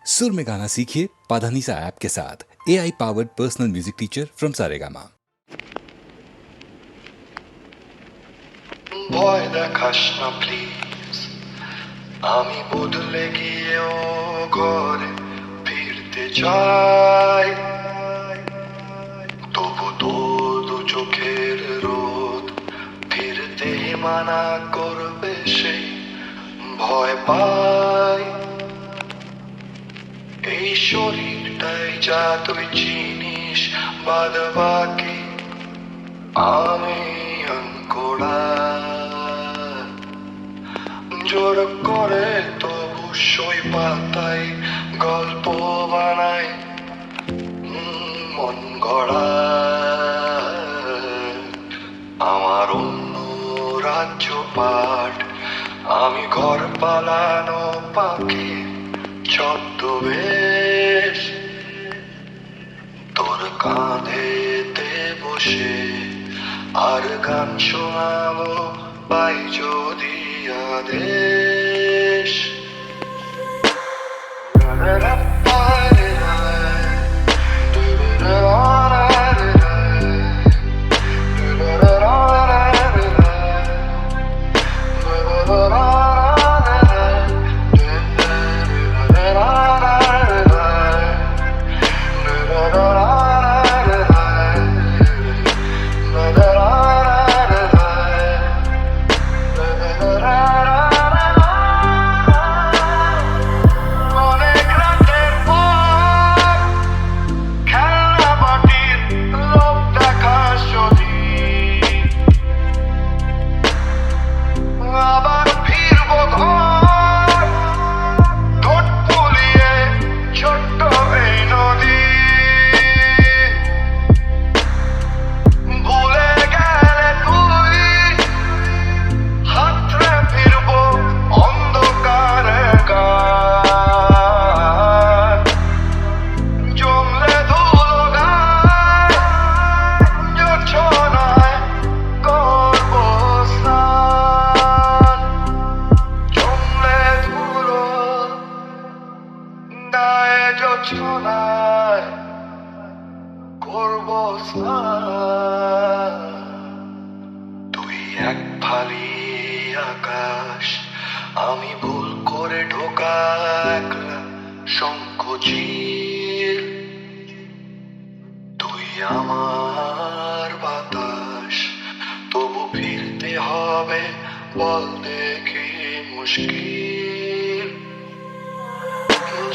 सुर में गाना सीखिए पाधानीसा ऐप के साथ AI powered personal music teacher from Saregama. ভয় দেখাস না প্লিজ, আমি বদলে গিয়েও ঘরে ফিরতে চাই। তবু তো দু চোখের রোদ ফিরতে মানা করবে সেই ভয় পাই। এই শরীরটাই যা তুই চিনিস, বাদ বাকি আমি অঙ্কুড়া। জোর করে তবু সই পাতায় গল্প বানাই মন গড়া। আমার অন্য রাজ্য পাঠ, আমি ঘর পালানো পাখি ছদ্মবেশ। তোর কাঁধেতে বসে আর গান শোনাবো পাই যদি আদেশ। তুই এক ফালি আকাশ, আমি ভুল করে ঢোকা একলা সংকোচিল। তুই আমার বাতাস, তবু ফিরতে হবে বল দেখি মুশকিল।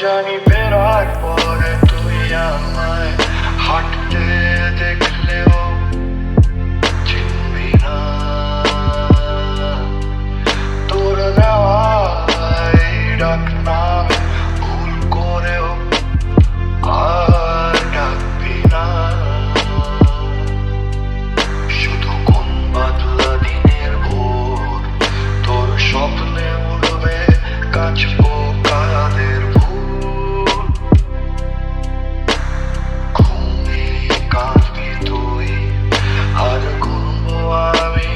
জানি ফেরার পরে তুই আমায় হাঁটতে দেখলেও চিনবি না। তোর দেওয়াই ডাক নামে ভুল করেও আর ডাকবি না। শুধু কোন বাদলা দিনের ভোর তোর স্বপ্নে উড়বে কাছ পোকাদের ভুল। ঘুমিয়ে কাঁদবি তুই আর ঘুমবো আমি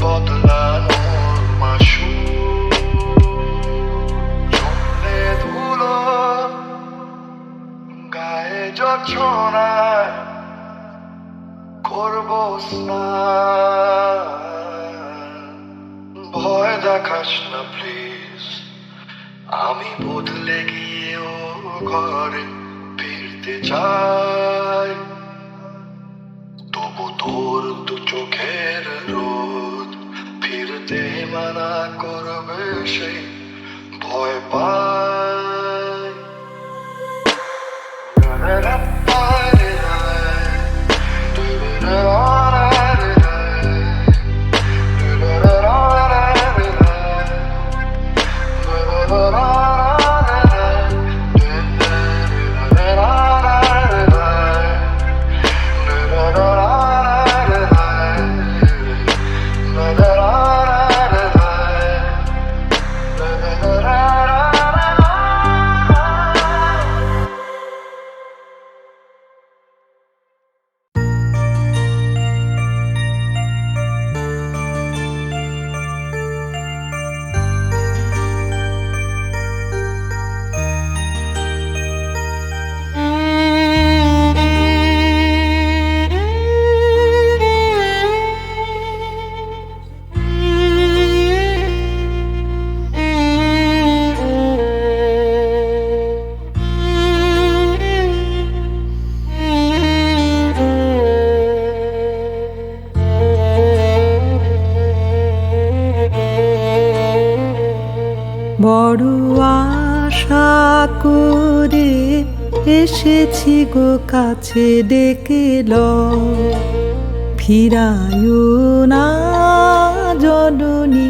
বদলানোর মাসুল। জমলে ধুলো গায়ে জছনায় করবো স্নান। ভয় দেখাস না প্লিজ, আমি বদলে গিয়েও ঘরে ফিরতে চাই। তবু তোর দু চোখের রোদ ফিরতে মানা করবে সেই ভয় পাই। করে এসেছি গো কাছে ডেকে লও ফিরায়ো না জননী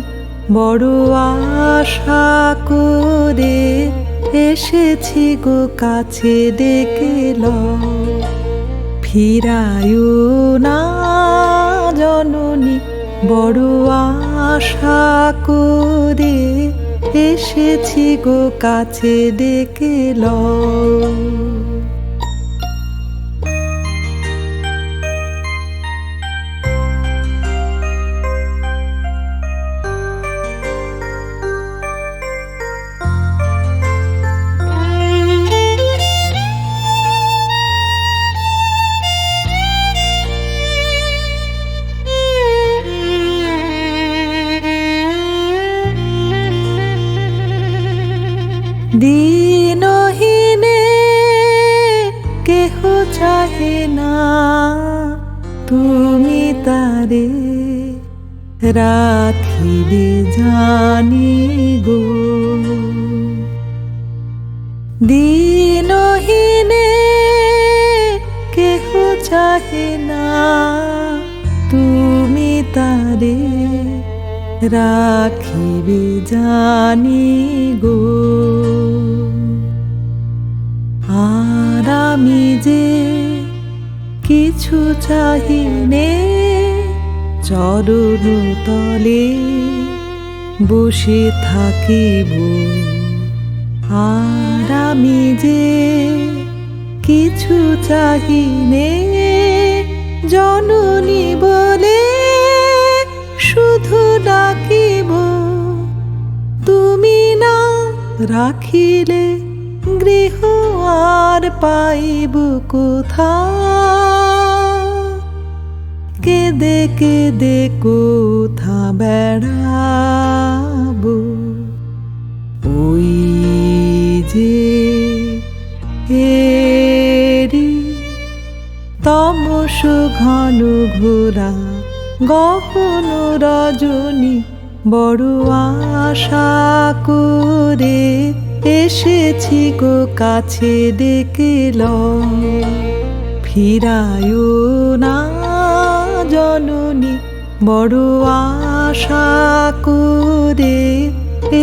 বড় আশা করে এসেছি গো কাছে ডেকে লও ফিরায়ো না জননী বড় আশা করে এসেছি গো কাছে ডেকে লও দিনহীনে কেহ চাহে না তুমি তারে রাখিবে জানি গো দিনহীনে কেহ চাহে না তুমি তারে রাখিবে জানি গো আর আমি যে কিছু চাহিনে চরণ তলে বসে থাকিব আর আমি যে কিছু চাহিনে জননী বলে শুধু ডাকিব তুমি না রাখিলে গৃহ আর পাইব কোথা কেদে কেদে কোথা বেড়াব ওই যে এরি তমস ঘন ঘোরা গহন রজনী বড় আশা করে এসেছি গো কাছে ডেকে লও ফিরায়ো না জননী বড় আশা করে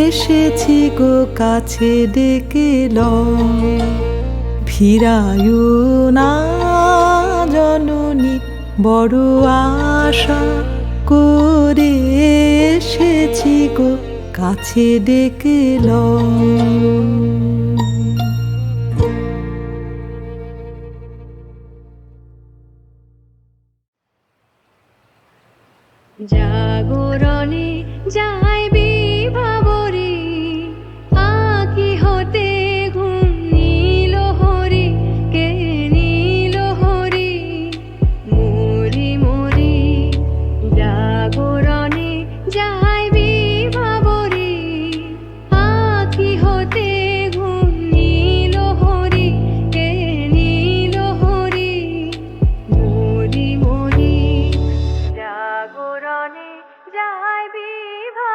এসেছি গো কাছে ডেকে লও ফিরায়ো না জননী বড় আশা করে এসেছি গো কাছে ডেকে লও জাগরণে যাই বিভাবরে আঁকি হতে ঘুম নীল হরি কে নীল হরি মরি মরি জাগরণে যাই বিভাবরে আঁকি হতে ঘুম নীল হরি কে নীল হরি মরি মরি জাগরণে যাই বিভা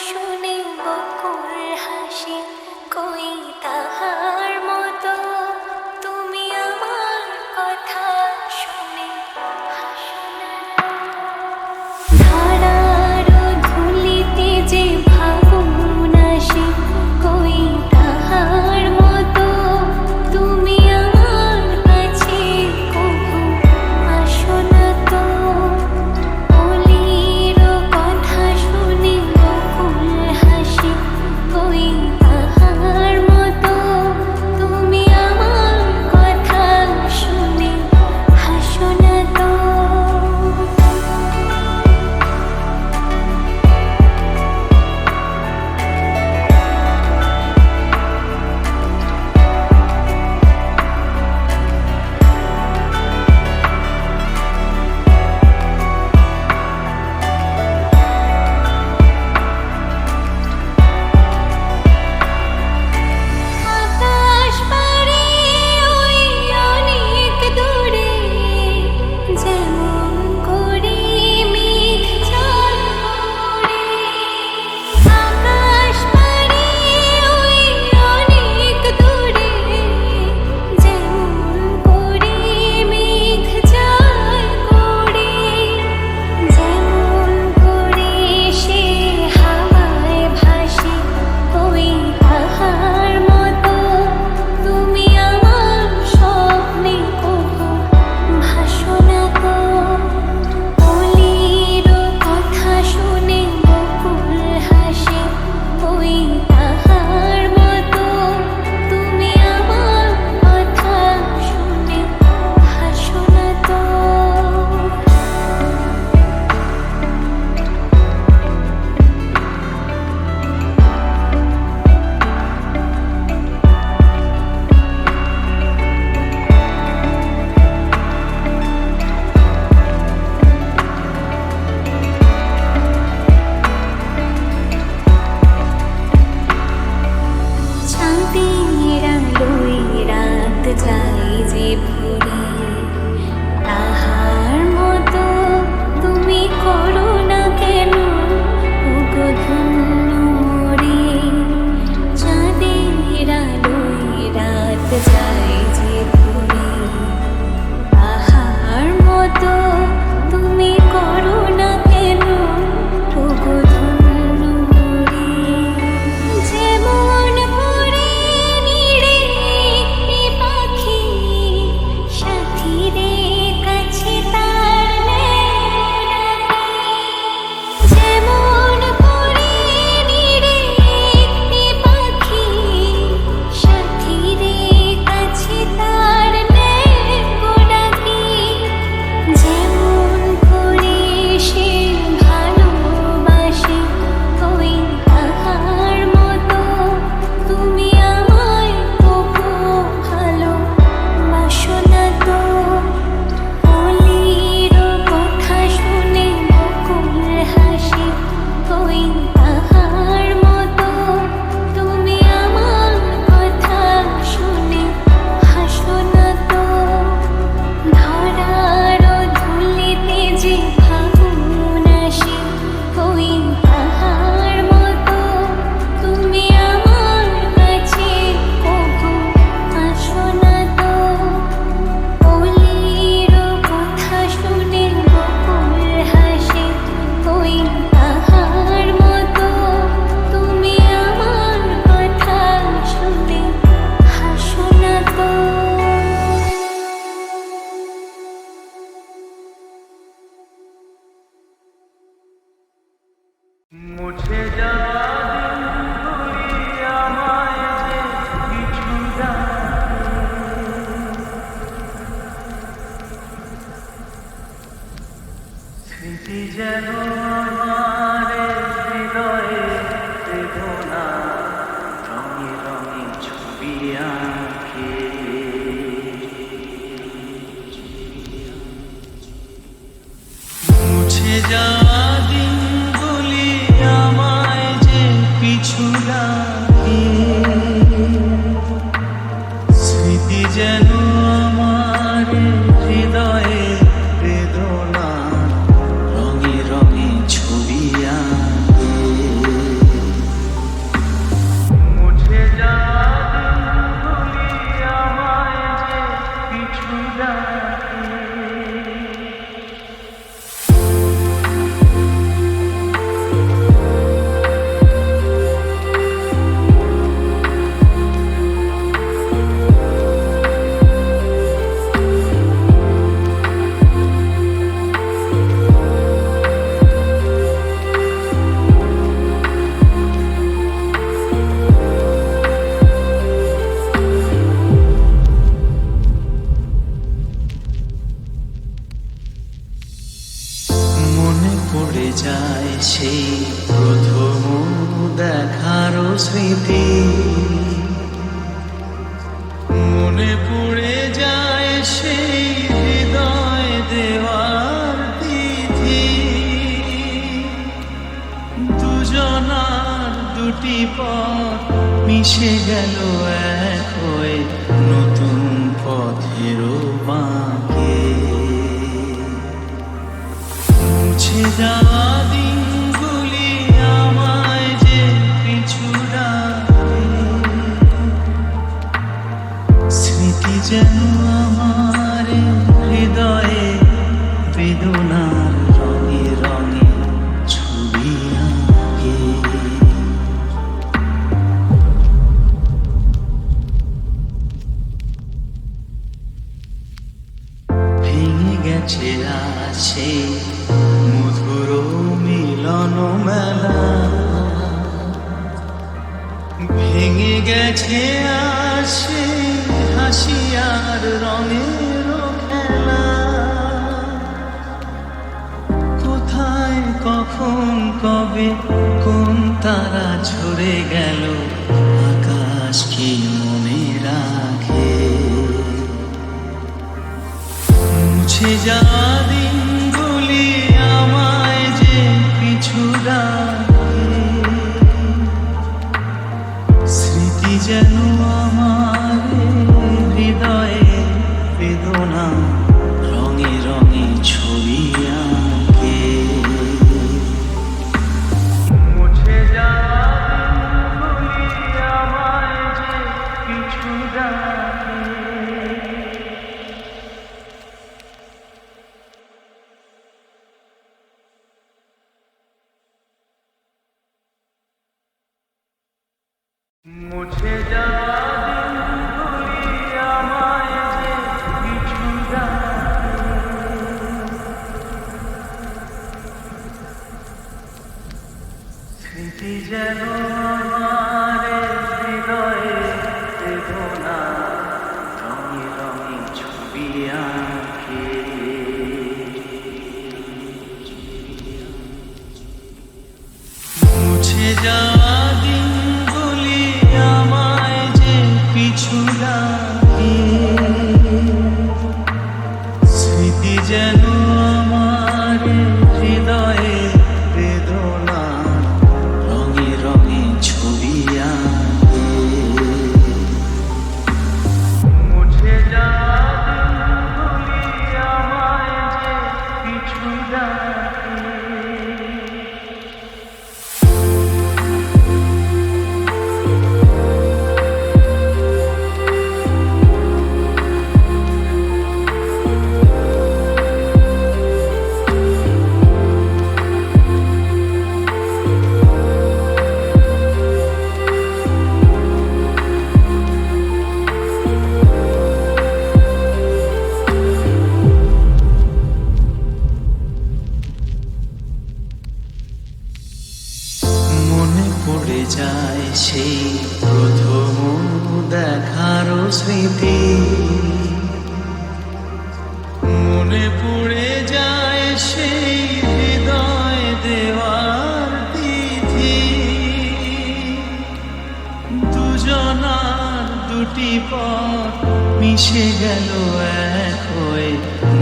শুনে বকুল হাসি, কই তাহার মতো তুমি আমার কথা শুনে হাসো না। ধরার ধুলিতে যে ভাবুন আসে, কই তাহার মতো তুমি আমার কাছে কভু আসো না তো। অলির কথা শুনে বকুল হাসি, কই তাহার মতো তুমি আমার কথা শুনে হাসো না তো। আকাশ পারে ওই অনেক দূরে, যেমন করে মেঘ চাঁদ ওড়ে। আকাশ পারে ওই অনেক দূরে, যেমন করে মেঘ চাঁদ ওড়ে। যেমন করে সে হাওয়ায় ভাসে, কই তাহার মতো তুমি আমার স্বপ্নে কভু ভাসো না তো। অলির কথা শুনে বকুল হাসে, কই তাহার মতো তুমি আমার কথা শুনে হাসো না তো। চাঁদের আলোয় রাত যায় যে ভরে, তাহার মতো তুমি করো না কেন ওগো ধন্য মোরে। চাঁদের আলোয় রাত যায় যে ভরে, তাহার মতো তুমি করো না কেন ওগো ধন্য মোরে। যেমন করে নিড়ে একটি পাখি সাথীরে কাছে তার ডাকে। যেমন করে নিড়ে একটি পাখি সাথীরে কাছে তার ডাকে। যেমন করে সে ভালোবাসে, কই তাহার মতো তুমি আমায় কভু ভালোবাসো না তো। অলির কথা শুনে বকুল হাসি, কই তাহার মতো তুমি আমার কথা শুনে হাসো না তো। ধরার ধুলিতে যে ভাবুন আসে, কই তাহার মতো তুমি আমার কাছে কভু আসো না তো। অলির কথা শুনে বকুল হাসে, কই তাহার মতো তুমি আমার কথা শুনে হাসো না তো। মুছে যাওয়া দিনগুলি আমায় যে কিছু জানায়। স্মৃতি যেন আমার হৃদয়ে বেদনা রঙে রঙে ছবি আঁকে। মুছে যাওয়া দিনগুলি আমায় প্রথম দেখার স্মৃতি মনে পড়ে যায় সেই হৃদয় দেওয়ার তিথি দুজনার দুটি পথ মিশে গেল এক হয়ে নতুন পথের বাঁকে মুছে যাওয়া দিনগুলি আমায় যে পিছু ডাকে স্মৃতি যেন আমার হৃদয়ে বেদনার রঙে রঙে ছবি আঁকে ভেঙে গেছে আছে মধুর মিলন মেলা ভেঙে গেছে আসে হাসি আর রঙের খেলা কোথায় কখন কবে কোন তারা ঝরে গেল আকাশ কি মনে রাখে মুছে যাওয়া দিনগুলি আমায় যে পিছু ডাকে স্মৃতি যেন আমার হৃদয়ে বেদনা রঙে রঙে ছবি আঁকে মুছে যাওয়া দিনগুলি আমায় যে পিছু ডাকে মুছে যাওয়া দিনগুলি আমায় যে পিছু ডাকে স্মৃতি যেন আমার হৃদয়ে বেদনা রঙে রঙে ছবি আঁকে মুছে যাওয়া দিনগুলি আমায় যে পিছু ডাকে স্মৃতি যেন আমার হৃদয়ে বেদনা রঙে রঙে ছবি আঁকে মুছে যাওয়া দিনগুলি আমায় যে পিছু ডাকে মনে পড়ে যায় সেই প্রথম দেখার স্মৃতি মনে পড়ে যায় সেই হৃদয় দেওয়ার তিথি দুজনার দুটি পথ মিশে গেল এক হয়ে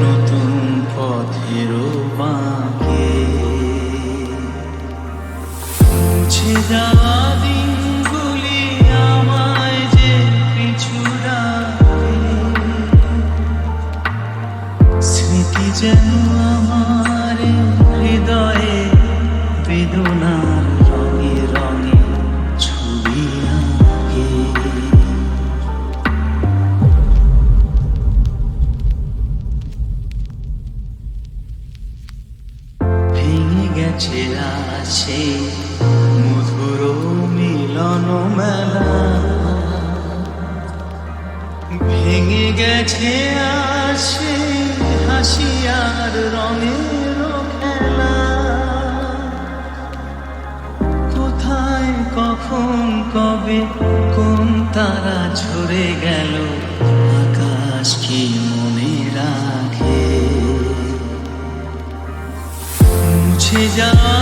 নতুন পথের বাঁকে মুছে যাওয়া দিনগুলি আমায় যে পিছু ডাকে স্মৃতি যেন আমার হৃদয়ে বেদনার রঙে রঙে ছবি আঁকে ভেঙে গেছে আছে মধুর মিলন মেলা ভেঙে গেছে আসে হাসি আর রঙের খেলা কোথায় কখন কবে কোন তারা ঝরে গেল আকাশ কি মনে রাখে মুছে যাওয়া